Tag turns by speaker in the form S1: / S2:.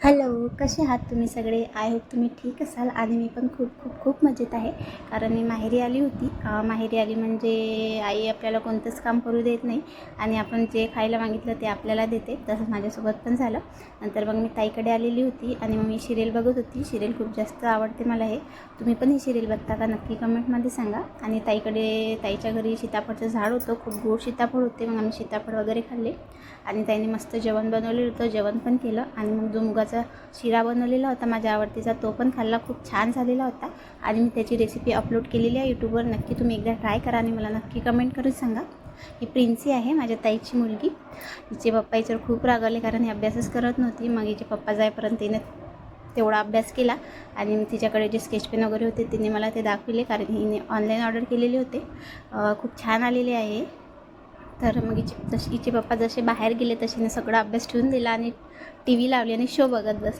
S1: Hello, कसे आहात तुम्ही सगळे? आय होप तुम्ही ठीक असाल आणि मी पण खूप खूप खूप मजेत आहे. कारण मी माहेरी आली होती. माहेरी आली म्हणजे आई आपल्याला कोणतंच काम करू देत नाही आणि आपण जे खायला मागितलं ते आपल्याला देते. तसंच माझ्यासोबत पण झालं. नंतर मग मी ताईकडे आलेली होती आणि मग मी सिरियल बघत होती. सिरियल खूप जास्त आवडते मला. तुम्ही पण ही सिरियल बघता का? नक्की कमेंटमध्ये सांगा. आणि ताईच्या घरी सीताफळचं झाड होतं. खूप गोड सीताफळ होते. मग आम्ही सीताफळ वगैरे खाल्ले आणि ताईने मस्त जेवण बनवलेलं होतं. जेवण पण केलं आणि मग जो मुगाचा शिरा बनवलेला होता माझ्या आवडतीचा, तो पण खाल्ला. खूप छान झालेला होता आणि मी त्याची रेसिपी अपलोड केलेली आहे यूट्यूबवर. नक्की तुम्ही एकदा ट्राय करा आणि मला नक्की कमेंट करून सांगा. ही प्रिन्सी आहे, माझ्या ताईची मुलगी. हिचे पप्पा हिच्यावर खूप रागावले कारण ही अभ्यासच करत नव्हती. मग हिचे पप्पा जाईपर्यंत तिने तेवढा अभ्यास केला आणि तिच्याकडे जे स्केच पेन वगैरे होते तिने मला ते दाखविले कारण हिने ऑनलाईन ऑर्डर केलेले होते. खूप छान आलेले आहे. तर मग हिचे पप्पा जसे बाहेर गेले तशीने सगळा अभ्यास ठेवून दिला आणि टी व्ही लावली आणि शो बघत बसले.